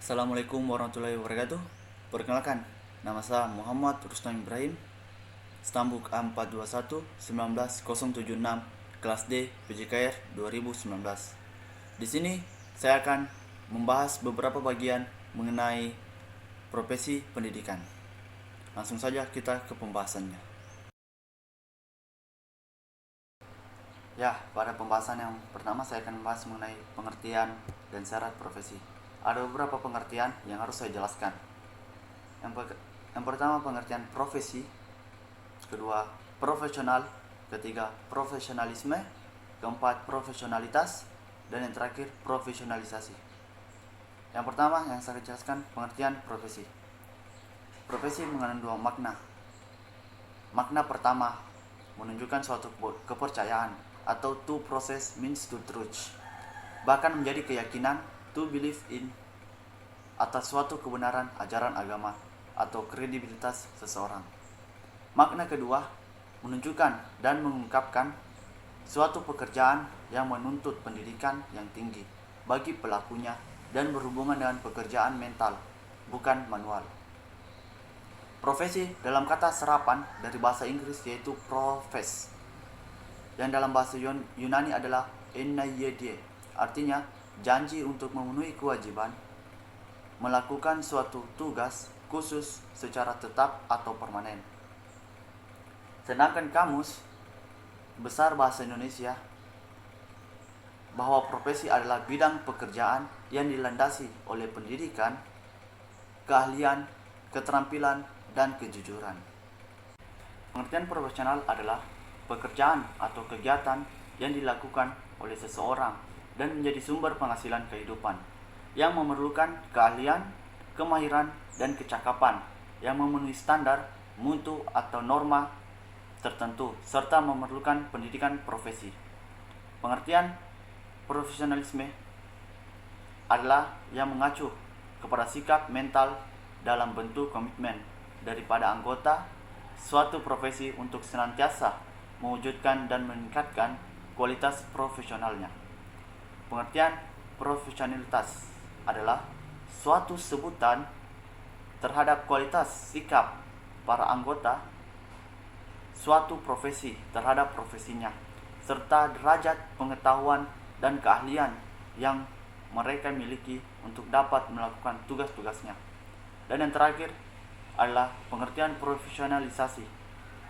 Assalamualaikum warahmatullahi wabarakatuh. Perkenalkan, nama saya Muhammad Rustam Ibrahim, Stambuk A421 19076, kelas D PJKR 2019. Di sini saya akan membahas beberapa bagian mengenai profesi pendidikan. Langsung saja kita ke pembahasannya. Ya, pada pembahasan yang pertama saya akan membahas mengenai pengertian dan syarat profesi. Ada beberapa pengertian yang harus saya jelaskan. Yang pertama pengertian profesi, kedua profesional, ketiga profesionalisme, keempat profesionalitas, dan yang terakhir profesionalisasi. Yang pertama yang saya jelaskan pengertian profesi. Profesi mengandung dua makna. Makna pertama menunjukkan suatu kepercayaan atau to process means to truth, bahkan menjadi keyakinan to believe in atas suatu kebenaran ajaran agama atau kredibilitas seseorang. Makna kedua menunjukkan dan mengungkapkan suatu pekerjaan yang menuntut pendidikan yang tinggi bagi pelakunya dan berhubungan dengan pekerjaan mental, bukan manual. Profesi dalam kata serapan dari bahasa Inggris yaitu profes, yang dalam bahasa Yunani adalah enaiedie, artinya janji untuk memenuhi kewajiban, melakukan suatu tugas khusus secara tetap atau permanen. Sedangkan Kamus Besar Bahasa Indonesia bahwa profesi adalah bidang pekerjaan yang dilandasi oleh pendidikan, keahlian, keterampilan, dan kejujuran. Pengertian profesional adalah pekerjaan atau kegiatan yang dilakukan oleh seseorang dan menjadi sumber penghasilan kehidupan, yang memerlukan keahlian, kemahiran, dan kecakapan yang memenuhi standar, mutu, atau norma tertentu, serta memerlukan pendidikan profesi. Pengertian profesionalisme adalah yang mengacu kepada sikap mental dalam bentuk komitmen daripada anggota suatu profesi untuk senantiasa mewujudkan dan meningkatkan kualitas profesionalnya. Pengertian profesionalitas adalah suatu sebutan terhadap kualitas sikap para anggota suatu profesi terhadap profesinya, serta derajat pengetahuan dan keahlian yang mereka miliki untuk dapat melakukan tugas-tugasnya. Dan yang terakhir adalah pengertian profesionalisasi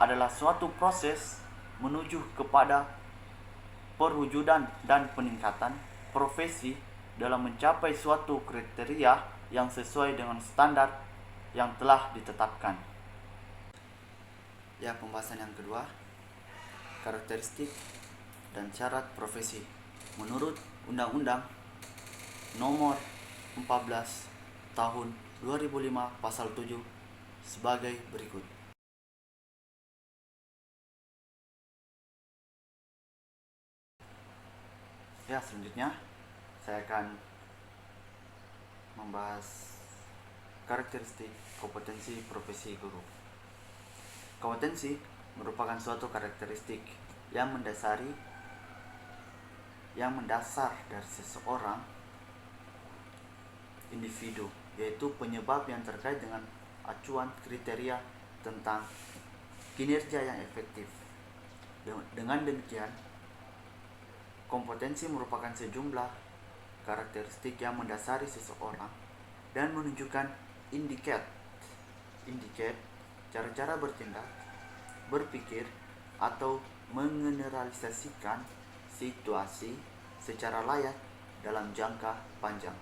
adalah suatu proses menuju kepada perwujudan dan peningkatan profesi dalam mencapai suatu kriteria yang sesuai dengan standar yang telah ditetapkan. Ya, pembahasan yang kedua, karakteristik dan syarat profesi menurut Undang-Undang Nomor 14 Tahun 2005 Pasal 7 sebagai berikut. Ya, selanjutnya saya akan membahas karakteristik kompetensi profesi guru. Kompetensi merupakan suatu karakteristik yang mendasar dari seseorang individu, yaitu penyebab yang terkait dengan acuan kriteria tentang kinerja yang efektif. Dengan demikian, kompetensi merupakan sejumlah karakteristik yang mendasari seseorang dan menunjukkan indikat cara-cara bertindak, berpikir, atau mengeneralisasikan situasi secara layak dalam jangka panjang.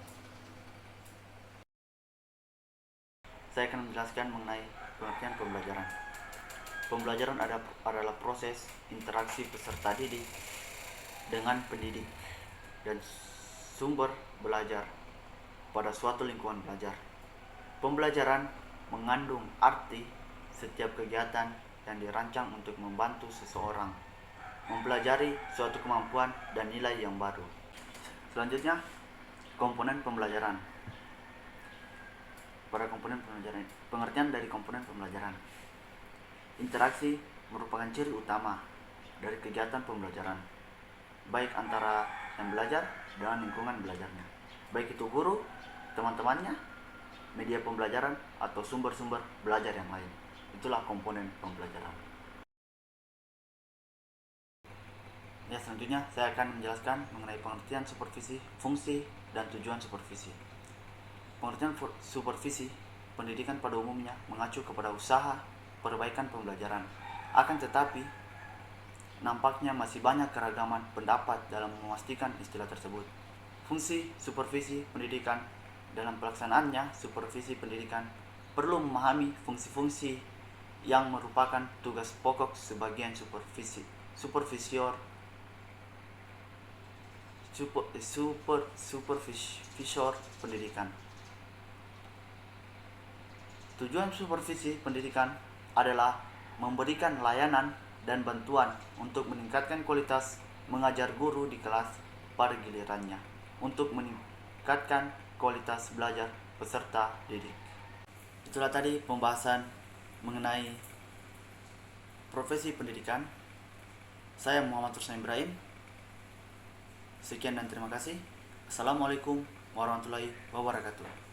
Saya akan menjelaskan mengenai pengertian pembelajaran. Pembelajaran adalah proses interaksi peserta didik dengan pendidik dan sumber belajar pada suatu lingkungan belajar. Pembelajaran mengandung arti setiap kegiatan yang dirancang untuk membantu seseorang mempelajari suatu kemampuan dan nilai yang baru. Selanjutnya, komponen pembelajaran. Pada komponen pembelajaran, pengertian dari komponen pembelajaran. Interaksi merupakan ciri utama dari kegiatan pembelajaran, baik antara yang belajar dengan lingkungan belajarnya, baik itu guru teman-temannya, media pembelajaran, atau sumber-sumber belajar yang lain. Itulah komponen pembelajaran. Ya, selanjutnya saya akan menjelaskan mengenai pengertian supervisi, fungsi, dan tujuan supervisi. Pengertian supervisi pendidikan pada umumnya mengacu kepada usaha perbaikan pembelajaran. Akan tetapi, nampaknya masih banyak keragaman pendapat dalam memastikan istilah tersebut. Fungsi supervisi pendidikan dalam pelaksanaannya, supervisi pendidikan perlu memahami fungsi-fungsi yang merupakan tugas pokok sebagian supervisor pendidikan. Tujuan supervisi pendidikan adalah memberikan layanan dan bantuan untuk meningkatkan kualitas mengajar guru di kelas pada gilirannya, untuk meningkatkan kualitas belajar peserta didik. Itulah tadi pembahasan mengenai profesi pendidikan. Saya Muhammad Ruslan Ibrahim. Sekian dan terima kasih. Assalamualaikum warahmatullahi wabarakatuh.